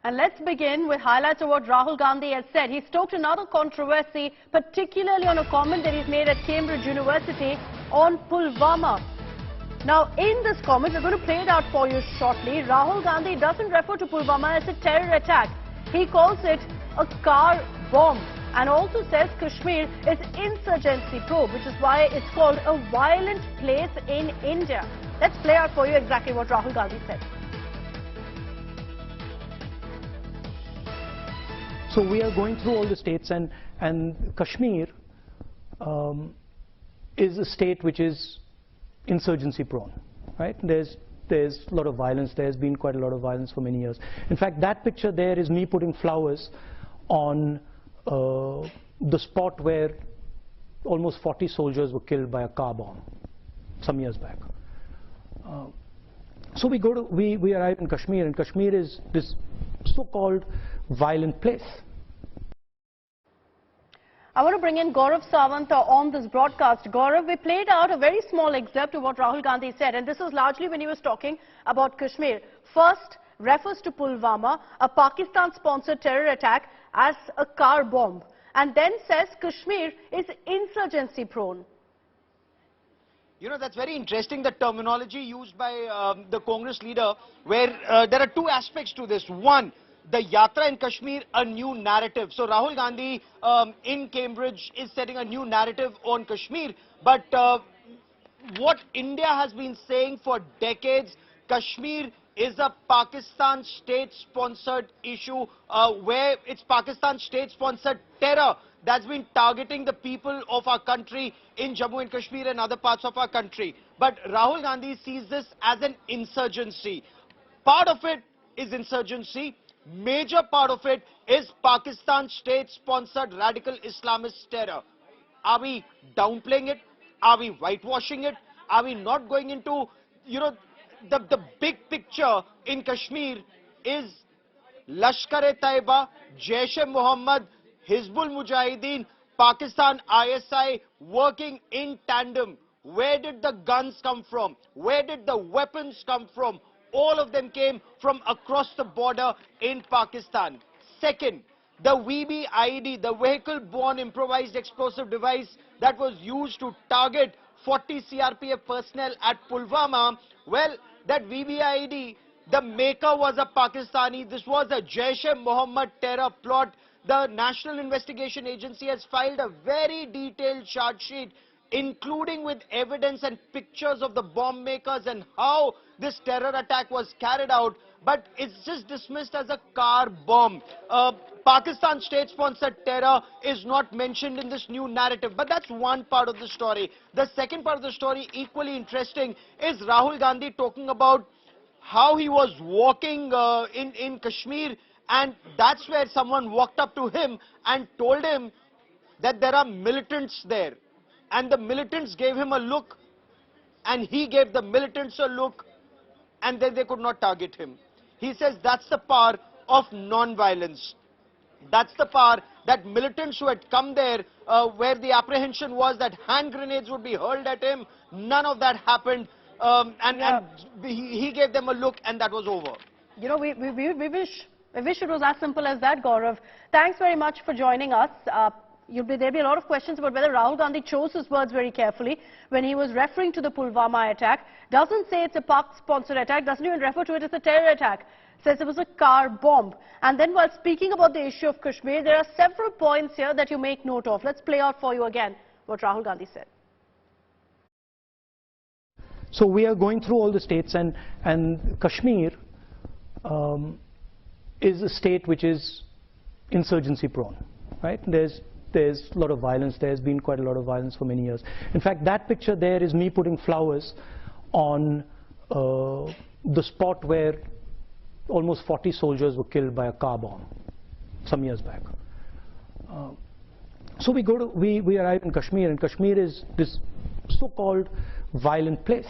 And let's begin with highlights of what Rahul Gandhi has said. He stoked another controversy, particularly on a comment that he's made at Cambridge University on Pulwama. Now, in this comment, we're going to play it out for you shortly. Rahul Gandhi doesn't refer to Pulwama as a terror attack. He calls it a car bomb and also says Kashmir is insurgency prone, which is why it's called a violent place in India. Let's play out for you exactly what Rahul Gandhi said. So we are going through all the states, and Kashmir is a state which is insurgency prone, right? There's a lot of violence. There's been quite a lot of violence for many years. In fact, that picture there is me putting flowers on the spot where almost 40 soldiers were killed by a car bomb some years back. So we arrive in Kashmir, and Kashmir is this so-called violent place. I want to bring in Gaurav Sawant on this broadcast. Gaurav, we played out a very small excerpt of what Rahul Gandhi said, and this was largely when he was talking about Kashmir. First, refers to Pulwama, a Pakistan-sponsored terror attack, as a car bomb, and then says Kashmir is insurgency prone. You know, that's very interesting, the terminology used by the Congress leader, where there are two aspects to this. One, the Yatra in Kashmir, a new narrative. So Rahul Gandhi in Cambridge is setting a new narrative on Kashmir. But what India has been saying for decades, Kashmir is a Pakistan state-sponsored issue where it's Pakistan state-sponsored terror that's been targeting the people of our country in Jammu and Kashmir and other parts of our country. But Rahul Gandhi sees this as an insurgency. Part of it is insurgency. Major part of it is Pakistan state-sponsored radical Islamist terror. Are we downplaying it? Are we whitewashing it? Are we not going into, you know, the big picture in Kashmir is Lashkar-e-Taiba, Jaish-e-Mohammed, Hizbul Mujahideen, Pakistan ISI working in tandem. Where did the guns come from? Where did the weapons come from? All of them came from across the border in Pakistan. Second, the VBIED, the vehicle-borne improvised explosive device that was used to target 40 CRPF personnel at Pulwama, well, that VBIED, the maker was a Pakistani. This was a Jaish-e-Mohammed terror plot. The National Investigation Agency has filed a very detailed charge sheet, including with evidence and pictures of the bomb makers and how this terror attack was carried out, but it's just dismissed as a car bomb. Pakistan state-sponsored terror is not mentioned in this new narrative, but that's one part of the story. The second part of the story, equally interesting, is Rahul Gandhi talking about how he was walking in Kashmir, and that's where someone walked up to him and told him that there are militants there. And the militants gave him a look, and he gave the militants a look, and then they could not target him. He says that's the power of non-violence. That's the power that militants who had come there, where the apprehension was that hand grenades would be hurled at him, none of that happened, and he gave them a look, and that was over. You know, we wish it was as simple as that, Gaurav. Thanks very much for joining us. There'll be a lot of questions about whether Rahul Gandhi chose his words very carefully when he was referring to the Pulwama attack. Doesn't say it's a Pak-sponsored attack, doesn't even refer to it as a terror attack. Says it was a car bomb. And then while speaking about the issue of Kashmir, there are several points here that you make note of. Let's play out for you again what Rahul Gandhi said. So we are going through all the states, and Kashmir is a state which is insurgency prone, right? There's a lot of violence. There's been quite a lot of violence for many years. In fact, that picture there is me putting flowers on the spot where almost 40 soldiers were killed by a car bomb some years back. So we arrive in Kashmir, and Kashmir is this so-called violent place.